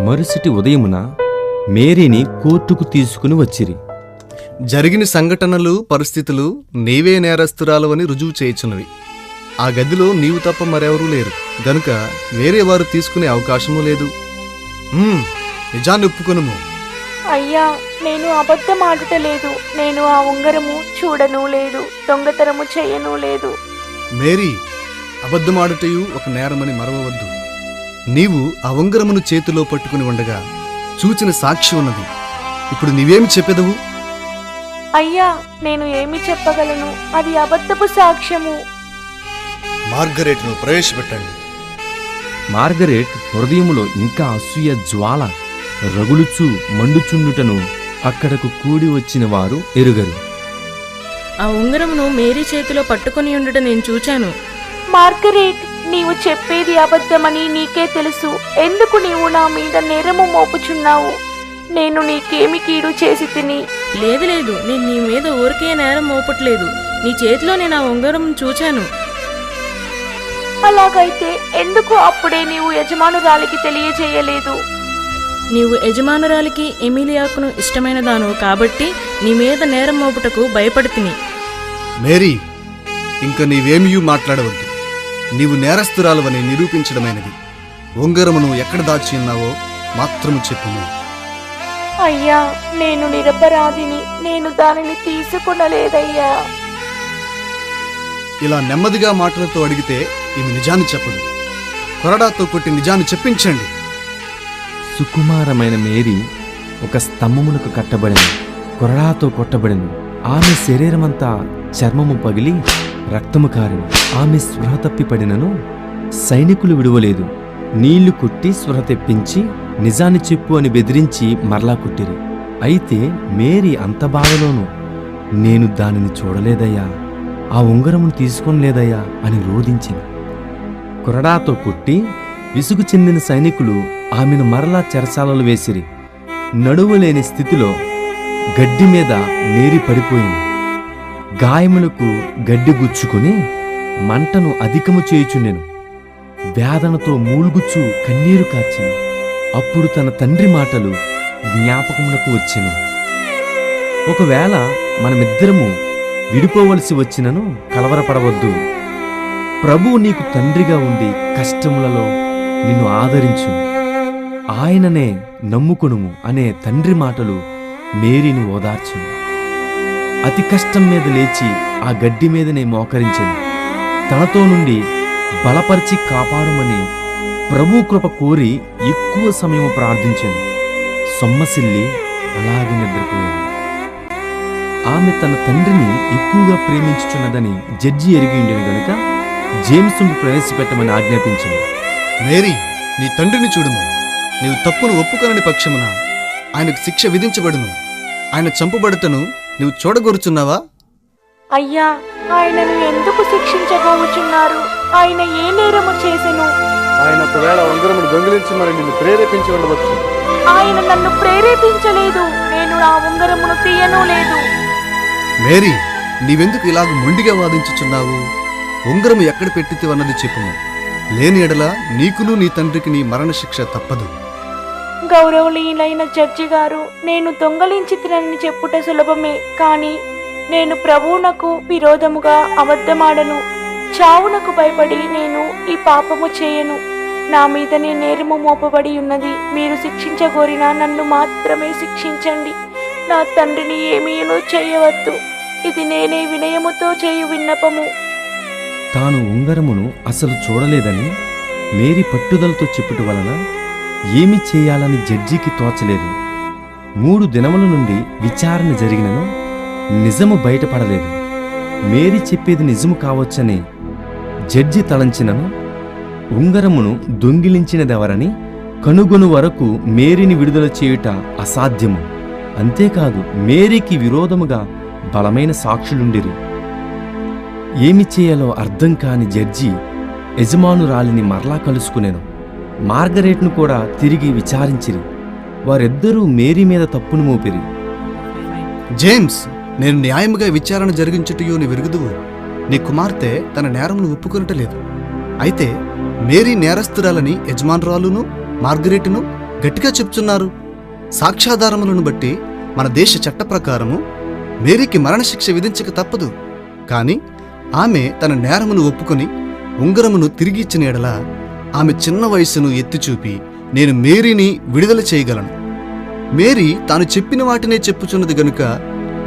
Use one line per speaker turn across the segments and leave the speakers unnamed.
మరుసటి ఉదయమున మేరీని కోర్టుకు తీసుకుని వచ్చిరి.
జరిగిన సంఘటనలు పరిస్థితులు నీవే నేరస్తురాలు అని రుజువు చేయుచున్నవి. ఆ గదిలో నీవు తప్ప మరెవరూ లేరు గనుక వేరే వారు తీసుకునే అవకాశమూ లేదు. నిజాన్ని ఒప్పుకొనుము.
అయ్యా, నేను అబద్ధం ఆడుటలేదు. నేను ఆ ఉంగరము చూడను లేదు, దొంగతనము చేయను లేదు.
మేరీ, అబద్ధమాడుటయు ఒక నేరమని మరవవద్దు. నీవు ఆ ఉంగరమును చేతిలో పట్టుకుని ఉండగా చూచిన సాక్షి ఉన్నది. ఇప్పుడు నీవేమి చెప్పెదవు?
అయ్యా, నేను ఏమి చెప్పగలను? అది అబద్ధపు సాక్ష్యము.
మార్గరేట్ను ప్రవేశపెట్టండి.
మార్గరెట్ హృదయములో ఇంకా అసూయ జ్వాల రగులుచూ మండుచుండుటను అక్కడకు కూడి వచ్చిన వారు ఎరుగరు.
ఆ ఉంగరమును మేరీ చేతిలో పట్టుకుని ఉండుట నేను చూచాను.
మార్గరేట్, నీవు చెప్పేది అబద్ధమని నీకే తెలుసు. ఎందుకు నీవు నా మీద నేరము మోపుచున్నావు? నేను నీకేమి కీడు చేసి తిని?
లేదు లేదు, నేను నీ మీద ఊరికే నేరం మోపట్లేదు. నీ చేతిలో నేను ఆ ఉంగరం చూచాను.
అలాగైతే ఎందుకు అప్పుడే నీవు యజమానురాలికి తెలియజేయలేదు?
నీవు యజమానురాలికి ఎమిలియాకును ఇష్టమైన దాను కాబట్టి నీ మీద నేరం మోపుటకు భయపడితిని.
మేరీ, ఇంక నీవేమియూ మాట్లాడవద్దు. నీవు నేరస్తురాలవని నిరూపించడమైనది. ఉంగరమును ఎక్కడ దాచి ఉన్నావో మాత్రము చెప్పుము.
అయ్యా, నేను నిరపరాధిని. నేను దానిని తీసుకునలేదయ్యా.
ఇలా నెమ్మదిగా మాటలతో అడిగితే ఈమె నిజాన్ని చెప్పదు. కొరడాతో కొట్టి నిజాన్ని చెప్పించండి.
సుకుమారమైన మేరీ ఒక స్తంభమునకు కట్టబడిన కొరడాతో కొట్టబడిన. ఆమె శరీరమంతా చర్మము పగిలి రక్తము కారిన. ఆమె స్పృహ తప్పిపడినను సైనికులు విడువలేదు. నీళ్లు కొట్టి స్పృహ తెప్పించి నిజాన్ని చెప్పు అని బెదిరించి మరలా కొట్టిరి. అయితే మేరీ అంత బాధలోనూ నేను దానిని చూడలేదయ్యా, ఆ ఉంగరమును తీసుకోలేదయ్యా అని రోధించింది. కొరడాతో కొట్టి విసుగు చెందిన సైనికులు ఆమెను మరలా చెరసాలలో వేసిరి. నడువలేని స్థితిలో గడ్డి మీద మేరీ పడిపోయింది. గాయములకు గడ్డి గుచ్చుకుని మంటను అధికము చేయుచుండెను. వేదనతో మూలుగుచ్చు కన్నీరు కార్చింది. అప్పుడు తన తండ్రి మాటలు జ్ఞాపకమునకు వచ్చెను. ఒకవేళ మనమిద్దరము విడిపోవలసి వచ్చినను కలవరపడవద్దు. ప్రభువు నీకు తండ్రిగా ఉండి కష్టములలో నిన్ను ఆదరించు, ఆయననే నమ్ముకొనుము అనే తండ్రి మాటలు మేరీని ఓదార్చును. అతి కష్టం మీద లేచి ఆ గడ్డి మీదనే మోకరించెను. తనతో నుండి బలపరిచి కాపాడమని ప్రభు కృప కోరి ఎక్కువ సమయం ప్రార్థించెను. సొమ్మసిల్లి అలాగే నిద్రపోయాను. ఆమె తన తండ్రిని ఎక్కువగా ప్రేమించుచున్నదని జడ్జి ఎరిగి ఉండేను గనుక జేమ్స్ను ప్రవేశపెట్టమని ఆజ్ఞాపించింది.
మేరీ, నీ తండ్రిని చూడుము. నీవు తప్పును ఒప్పుకొనని పక్షమున ఆయనకు శిక్ష విధించబడును. ఆయన చంపబడుటను నీవు చూడగోరుచున్నావా?
అయ్యా, ఆయనను ఎందుకు శిక్షించబోచున్నారు? ఆయన ఏ నేరము చేసెను?
ఆయన ఒకవేళ ఉంగరమును దొంగిలించి మరి నిన్ను ప్రేరేపించి ఉండవచ్చు.
ఆయన నన్ను ప్రేరేపించలేదు. నేను ఆ ఉంగరమును తీయనూ లేదు.
మేరీ, నీవెందుకు ఇలాగ మొండిగా వాదించుచున్నావు? ఉంగరము ఎక్కడ పెట్టితివన్నది చెప్పుము. లేని ఎడల నీకును నీ తండ్రికి నీ మరణశిక్ష తప్పదు.
గౌరవనీయులైన జడ్జి గారు, నేను దొంగలించితినని చెప్పుట సులభమే, కానీ నేను ప్రభువునకు విరోధముగా అబద్ధమాడను. చావునకు భయపడి నేను ఈ పాపము చేయను. నా మీదనే నేరము మోపబడి ఉన్నది. మీరు శిక్షించగోరినా నన్ను మాత్రమే శిక్షించండి. నా తండ్రిని ఏమీనూ చేయవద్దు. ఇది నేనే వినయముతో చేయు విన్నపము.
తాను ఉంగరమును అసలు చూడలేదని మేరీ పట్టుదలతో చెప్పుట వలన ఏమి చేయాలని జడ్జికి తోచలేదు. 3 దినముల నుండి విచారణ జరిగినను నిజము బయటపడలేదు. మేరీ చెప్పేది నిజము కావచ్చని జడ్జి తలంచినను ఉంగరమును దొంగిలించినదెవరని కనుగొను వరకు మేరీని విడుదల చేయుట అసాధ్యము. అంతేకాదు, మేరీకి విరోధముగా బలమైన సాక్షులుండిరి. ఏమి చేయాలో అర్థం కాని జడ్జి యజమానురాలిని మరలా కలుసుకునేను. మార్గరేట్ను కూడా తిరిగి విచారించిరి. వారిద్దరూ మేరీ మీద తప్పును మోపిరి.
జేమ్స్, నేను న్యాయముగా విచారణ జరిగించుటయో నీ విరుగుదువు. నీ కుమార్తె తన నేరమును ఒప్పుకొనటలేదు. అయితే మేరీ నేరస్తురాలని యజమానురాలును మార్గరేటును గట్టిగా చెప్తున్నారు. సాక్ష్యాధారములను బట్టి మన దేశ చట్ట ప్రకారము మేరీకి మరణశిక్ష విధించక తప్పదు. కాని ఆమె తన నేరమును ఒప్పుకొని ఉంగరమును తిరిగి ఇచ్చిన ఎడల ఆమె చిన్న వయస్సును ఎత్తిచూపి నేను మేరీని విడుదల చేయగలను. మేరీ తాను చెప్పిన వాటినే చెప్పుచున్నది గనుక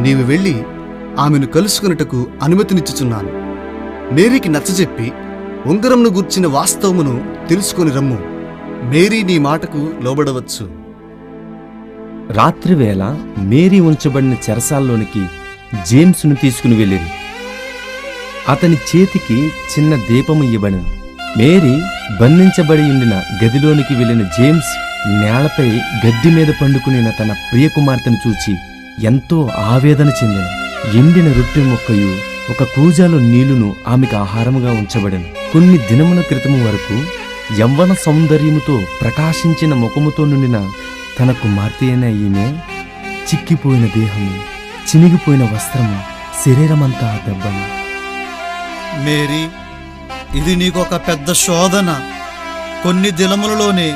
నీవు వెళ్ళి ఆమెను కలుసుకున్నటకు అనుమతినిచ్చుచున్నాను. మేరీకి నచ్చజెప్పి ఉంగరమును గూర్చిన వాస్తవమును తెలుసుకొని రమ్ము. మేరీ నీ మాటకు లోబడవచ్చు.
రాత్రివేళ మేరీ ఉంచబడిన చెరసాల్లోనికి జేమ్స్ను తీసుకుని వెళ్ళిరి. అతని చేతికి చిన్న దీపము ఇవ్వబడిన. మేరీ బంధించబడి ఉండిన గదిలోనికి వెళ్ళిన జేమ్స్ నేలపై గడ్డి మీద పండుకునిన తన ప్రియకుమార్తెను చూచి ఎంతో ఆవేదన చెందెను. ఎండిన రొట్టె ముక్కయు ఒక కూజాలో నీళ్లును ఆమెకు ఆహారముగా ఉంచబడెను. కొన్ని దినముల క్రితము వరకు యవ్వన సౌందర్యముతో ప్రకాశించిన ముఖముతో నుండిన తన కుమార్తె అయిన ఈమె చిక్కిపోయిన దేహము, చినిగిపోయిన వస్త్రము, శరీరమంతా దెబ్బలు.
మేరీ, ఇది నీకొక పెద్ద శోధన. కొన్ని దినములలోనే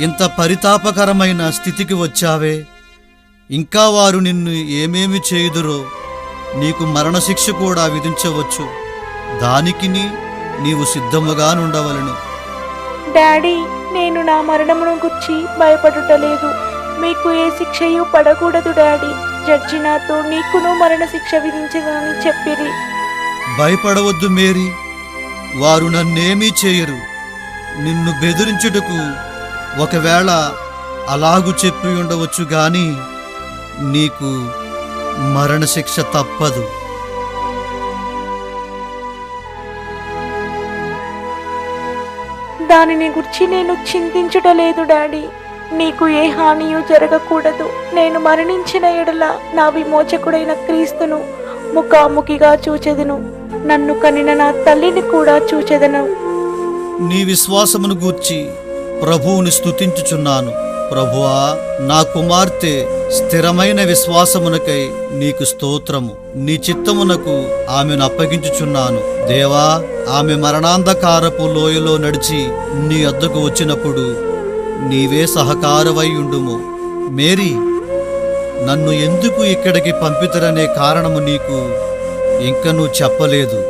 ఇంత పరితాపకరమైన స్థితికి వచ్చావే. ఇంకా వారు నిన్ను ఏమేమి చేయుదురో, నీకు మరణశిక్ష కూడా విధించవచ్చు. దానికి నీవు సిద్ధముగా నుండవలను.
డాడీ, నేను నా మరణమును గుర్చి భయపడుటలేదు. మీకు ఏ శిక్షయు పడకూడదు డాడీ. జడ్జి నాతో నీకును మరణశిక్ష విధించదని చెప్పిరి.
భయపడవద్దు మేరీ, వారు నన్నేమీ చేయరు. నిన్ను బెదిరించుటకు ఒకవేళ అలాగు చెప్పి ఉండవచ్చు గాని నీకు మరణశిక్ష తప్పదు.
దానిని గురించి నేను చింతించుటలేదు డాడీ. నీకు ఏ హానియు జరగకూడదు. నేను మరణించిన ఎడల నా విమోచకుడైన క్రీస్తును ముఖాముఖిగా చూచెదను. నన్ను కనిన నా తల్లిని కూడా చూచెదను.
నీ విశ్వాసమును గూర్చి ప్రభువుని స్తుతించుచున్నాను. ప్రభువా, నా కుమార్తె స్థిరమైన విశ్వాసమునకై నీకు స్తోత్రము. నీ చిత్తమునకు ఆమెను అప్పగించుచున్నాను. దేవా, ఆమె మరణాంధకారపు లోయలో నడిచి నీ వద్దకు వచ్చినప్పుడు నీవే సహకారవై ఉండుము. మేరీ, నన్ను ఎందుకు ఇక్కడికి పంపితరనే కారణము నీకు ఇంకనూ చెప్పలేదు.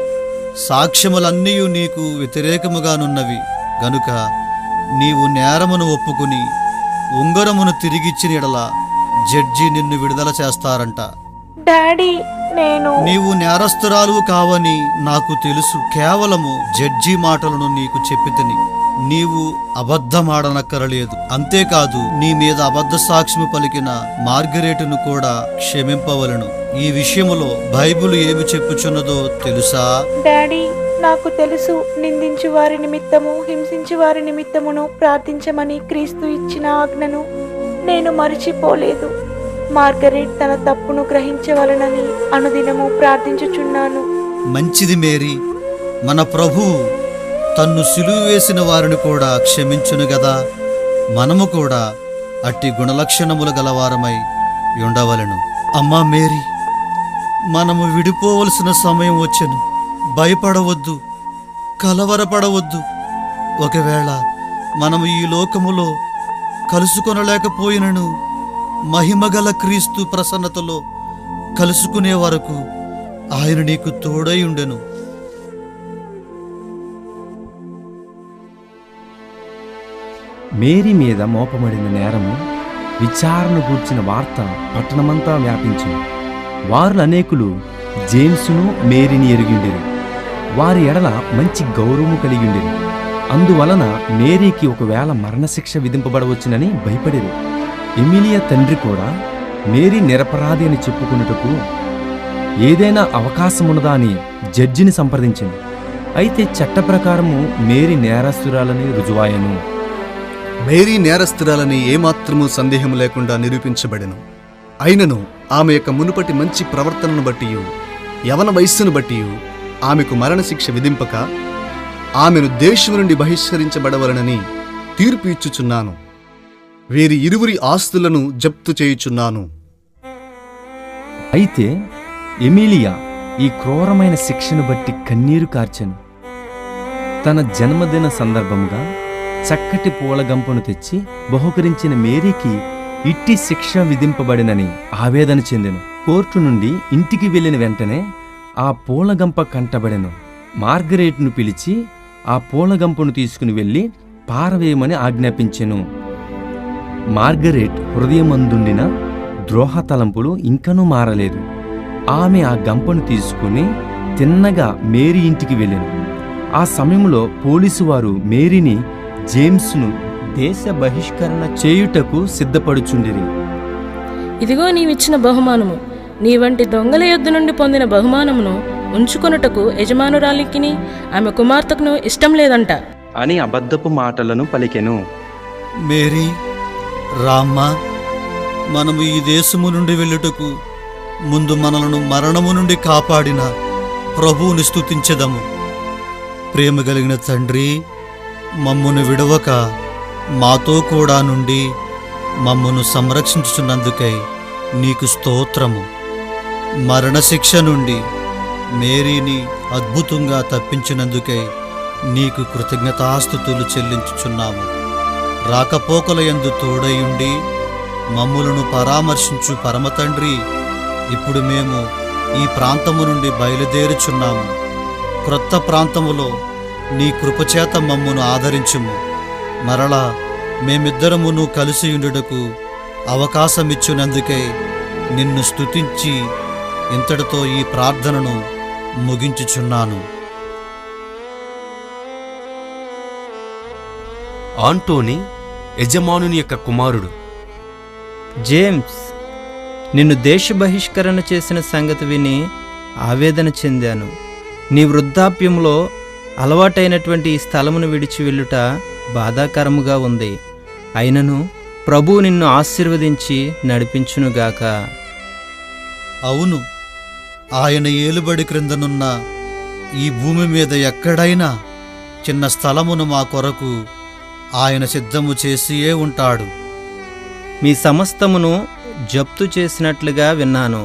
సాక్ష్యములన్నీ నీకు వ్యతిరేకముగానున్నవి గనుక నీవు నేరమును ఒప్పుకుని ఉంగరమును తిరిగిచ్చిన ఎడల జడ్జి నిన్ను విడుదల చేస్తారంట.
డాడీ,
నీవు నేరస్తురాలు కావని నాకు తెలుసు. కేవలము జడ్జి మాటలను నీకు చెప్పితిని. నీవు అబద్ధమాడనక్కరలేదు. అంతేకాదు, నీ మీద అబద్ధ సాక్ష్యము పలికిన మార్గరేటును కూడా క్షమింపవలను. ఈ విషయములో బైబిల్ ఏమి చెప్పుచున్నదో తెలుసా?
డాడీ, నాకు తెలుసు. నిందించు వారి నిమిత్తము, హింసించు వారి నిమిత్తమును ప్రార్థించమని క్రీస్తు ఇచ్చిన ఆజ్ఞను నేను మరచిపోలేదు. మార్గరెట్ తన తప్పును గ్రహించవలనని అనుదినము ప్రార్థించుచున్నాను.
మంచిది మేరీ. మన ప్రభువు తన్ను సిలువ వేసిన వారిని కూడా క్షమించును గదా. మనము కూడా అట్టి గుణలక్షణములు గలవారమై ఉండవలెను. అమ్మా మేరీ, మనము విడిపోవలసిన సమయం వచ్చెను. భయపడవద్దు, కలవరపడవద్దు. ఒకవేళ మనము ఈ లోకములో కలుసుకొనలేకపోయినను మహిమగల క్రీస్తు ప్రసన్నతలో కలుసుకునే వరకు ఆయన నీకు తోడై ఉండెను.
మేరీ మీద మోపబడిన నేరము విచారణ గూర్చిన వార్త పట్టణమంతా వ్యాపించింది. వారు అనేకులు జేమ్సును మేరీని ఎరిగిండిరి. వారి ఎడల మంచి గౌరవము కలిగిండిరి. అందువలన మేరీకి ఒకవేళ మరణశిక్ష విధింపబడవచ్చునని భయపడిరు. ఎమిలియా తండ్రి కూడా మేరీ నిరపరాధి అని చెప్పుకున్నటకు ఏదైనా అవకాశమున్నదా అని జడ్జిని సంప్రదించింది. అయితే చట్ట ప్రకారము మేరీ నేరస్తురాలని రుజువాయను.
మేరీ నేరస్తురాలని ఏమాత్రమూ సందేహం లేకుండా నిరూపించబడెను. అయినను ఆమె యొక్క మునుపటి మంచి ప్రవర్తనను బట్టి, యవన వయస్సును బట్టి ఆమెకు మరణశిక్ష విధింపక ఆమెను దేశం నుండి బహిష్కరించబడవలనని తీర్పు ఇచ్చుచున్నాను. వీరి ఇరువురి ఆస్తులను జప్తు చేయుచున్నాను.
అయితే ఎమిలియా ఈ క్రూరమైన శిక్షను బట్టి కన్నీరు కార్చెను. తన జన్మదిన సందర్భముగా చక్కటి పూలగంపను తెచ్చి బహుకరించిన మేరీకి ఇట్టి శిక్ష విధింపబడినని ఆవేదన చెందెను. కోర్టు నుండి ఇంటికి వెళ్ళిన వెంటనే ఆ పూలగంప కంటబడెను. మార్గరేట్ను పిలిచి ఆ పూలగంపను తీసుకుని వెళ్ళి పారవేయమని ఆజ్ఞాపించెను. మార్గరేట్ హృదయమందుండిన ద్రోహ తలంపులు ఇంకనూ మారలేదు. ఆమె ఆ గంపను తీసుకుని తిన్నగా మేరీ ఇంటికి వెళ్ళెను. ఆ సమయంలో పోలీసు వారు మేరీని జేమ్స్ను దేశ బహిష్కరణ చేయుటకు సిద్ధపడుచుండిరి.
ఇదిగో నీవిచ్చిన బహుమానము. నీ వంటి దొంగల యొద్ద నుండి పొందిన బహుమానమును ఉంచుకొనుటకు యజమానురాలికిని ఆమె కుమార్తెకును ఇష్టం లేదంట
అని అబద్ధపు మాటలను పలికెను.
మేరీ, రామ్మ, మనము ఈ దేశము నుండి వెళ్ళుటకు ముందు మనలను మరణము నుండి కాపాడిన ప్రభువుని స్తుతించెదము. ప్రేమ కలిగిన తండ్రి, మమ్మును విడవక మాతో కూడా నుండి మమ్మును సంరక్షించుచున్నందుకై నీకు స్తోత్రము. మరణశిక్ష నుండి మేరీని అద్భుతంగా తప్పించినందుకై నీకు కృతజ్ఞతాస్తుతులు చెల్లించుచున్నాము. రాకపోకల యందు తోడయుండి మమ్ములను పరామర్శించు పరమతండ్రి, ఇప్పుడు మేము ఈ ప్రాంతము నుండి బయలుదేరుచున్నాము. క్రొత్త ప్రాంతములో నీ కృపచేత మమ్మును ఆదరించుము. మరలా మేమిద్దరమును కలిసియుండుటకు అవకాశమిచ్చునందుకై నిన్ను స్తుతించి ఇంతటితో ఈ ప్రార్థనను ముగించుచున్నాను.
ఆంటోనీ యజమానుని యొక్క కుమారుడు.
జేమ్స్, నిన్ను దేశ బహిష్కరణ చేసిన సంగతి విని ఆవేదన చెందాను. నీ వృద్ధాప్యంలో అలవాటైనటువంటి ఈ స్థలమును విడిచి వెళ్ళుట బాధాకరముగా ఉంది. అయినను ప్రభువు నిన్ను ఆశీర్వదించి నడిపించునుగాక.
అవును, ఆయన ఏలుబడి క్రిందనున్న ఈ భూమి మీద ఎక్కడైనా చిన్న స్థలమును మా కొరకు ఆయన సిద్ధము చేసియే ఉంటాడు.
మీ సమస్తమును జప్తు చేసినట్లుగా విన్నాను.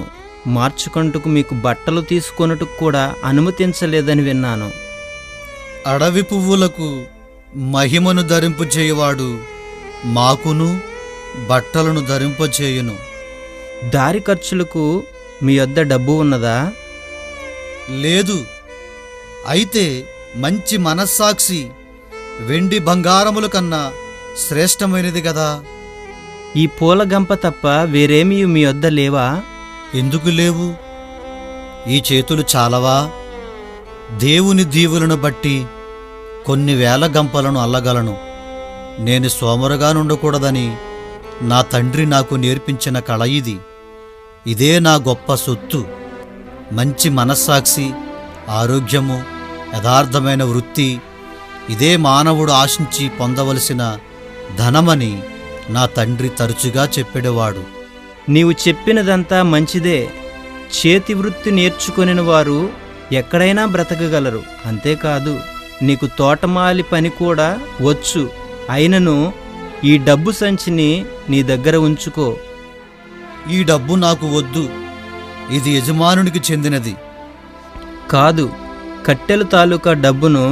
మార్చుకొనుటకు మీకు బట్టలు తీసుకొనుటకు కూడా అనుమతించలేదని విన్నాను.
అడవి పువ్వులకు మహిమను ధరింపచేయువాడు మాకును బట్టలను ధరింపచేయును.
దారి ఖర్చులకు మీ వద్ద డబ్బు ఉన్నదా?
లేదు. అయితే మంచి మనస్సాక్షి వెండి బంగారముల కన్నా శ్రేష్టమైనది గదా.
ఈ పూలగంప తప్ప వేరేమీ మీ వద్ద లేవా?
ఎందుకు లేవు? ఈ చేతులు చాలవా? దేవుని దీవులను బట్టి కొన్ని వేల గంపలను అల్లగలను. నేను సోమరుగా నుండకూడదని నా తండ్రి నాకు నేర్పించిన కళ ఇది. ఇదే నా గొప్ప సొత్తు. మంచి మనస్సాక్షి, ఆరోగ్యము, యథార్థమైన వృత్తి, ఇదే మానవుడు ఆశించి పొందవలసిన ధనమని నా తండ్రి తరచుగా చెప్పేవాడు.
నీవు చెప్పినదంతా మంచిదే. చేతి వృత్తి నేర్చుకొనిన వారు ఎక్కడైనా బ్రతకగలరు. అంతేకాదు, నీకు తోటమాలి పని కూడా వచ్చు. అయినను ఈ డబ్బు సంచిని నీ దగ్గర ఉంచుకో.
ఈ డబ్బు నాకు వద్దు. ఇది యజమానునికి చెందినది.
కాదు, కట్టెల తాలూకా డబ్బును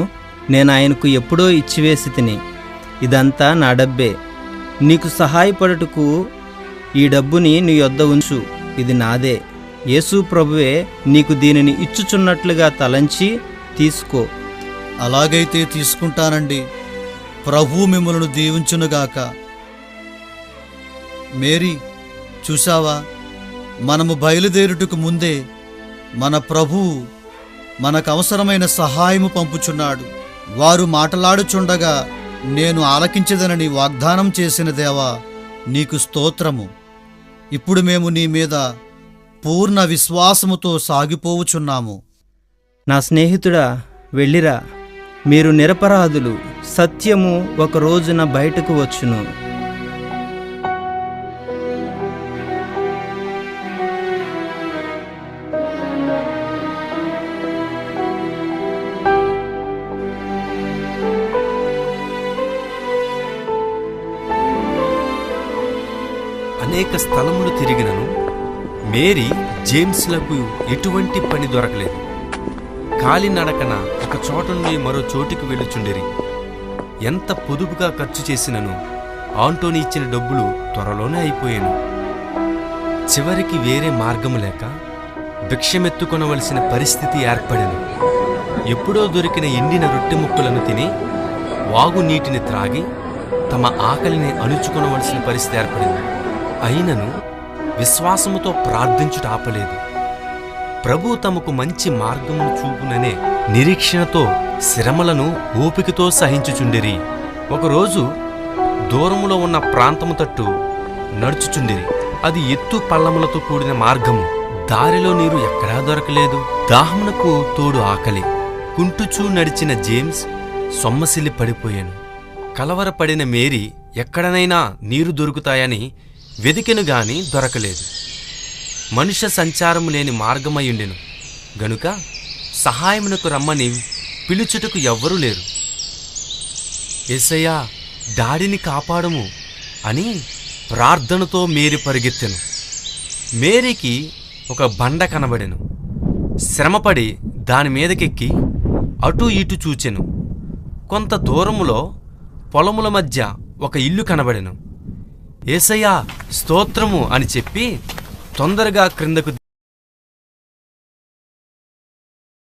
నేను ఆయనకు ఎప్పుడో ఇచ్చివేసి తిని. ఇదంతా నా డబ్బే. నీకు సహాయపడుటకు ఈ డబ్బుని నీ యొద్ద ఉంచు. ఇది నాదే. యేసు ప్రభువే నీకు దీనిని ఇచ్చుచున్నట్లుగా తలంచి తీసుకో.
అలాగైతే తీసుకుంటానండి. ప్రభువు మిమ్మల్ని దీవించునుగాక. మేరీ, చూశావా, మనము బయలుదేరుటకు ముందే మన ప్రభువు మనకవసరమైన సహాయము పంపుచున్నాడు. వారు మాటలాడుచుండగా నేను ఆలకించదనని వాగ్దానం చేసిన దేవా, నీకు స్తోత్రము. ఇప్పుడు మేము నీ మీద పూర్ణ విశ్వాసముతో సాగిపోవుచున్నాము.
నా స్నేహితుడా, వెళ్ళిరా. మీరు నిరపరాధులు. సత్యము ఒక రోజున బయటకు వచ్చును.
అనేక స్థలములు తిరిగినను మేరీ జేమ్స్లకు ఎటువంటి పని దొరకలేదు. కాలినడకన ఒక చోట నుండి మరో చోటికి వెళ్ళుచుండిరి. ఎంత పొదుపుగా ఖర్చు చేసినను ఆంటోని ఇచ్చిన డబ్బులు త్వరలోనే అయిపోయాను. చివరికి వేరే మార్గము లేక భిక్షమెత్తుకొనవలసిన పరిస్థితి ఏర్పడెను. ఎప్పుడో దొరికిన ఎండిన రొట్టె ముక్కలను తిని వాగు నీటిని త్రాగి తమ ఆకలిని అణుచుకొనవలసిన పరిస్థితి ఏర్పడింది. అయినను విశ్వాసముతో ప్రార్థించుట ఆపలేదు. ప్రభు తమకు మంచి మార్గమును చూపుననే నిరీక్షణతో శ్రమలను ఓపికతో సహించుచుండిరి. ఒకరోజు దూరములో ఉన్న ప్రాంతము తట్టు నడుచుచుండిరి. అది ఎత్తు పల్లములతో కూడిన మార్గము. దారిలో నీరు ఎక్కడా దొరకలేదు. దాహమునకు తోడు ఆకలి. కుంటుచూ నడిచిన జేమ్స్ సొమ్మసిల్లి పడిపోయాను. కలవరపడిన మేరీ ఎక్కడనైనా నీరు దొరుకుతాయని వెదికెను గాని దొరకలేదు. మనుష్య సంచారము లేని మార్గమయ్యుండెను గనుక సహాయమునకు రమ్మని పిలుచుటకు ఎవ్వరూ లేరు. యేసయ్యా, డాడిని కాపాడము అని ప్రార్థనతో మేరీ పరిగెత్తెను. మేరీకి ఒక బండ కనబడెను. శ్రమపడి దాని మీదకెక్కి అటూ ఇటు చూచెను. కొంత దూరములో పొలముల మధ్య ఒక ఇల్లు కనబడెను. యేసయ్యా, స్తోత్రము అని చెప్పి తొందరగా క్రిందకు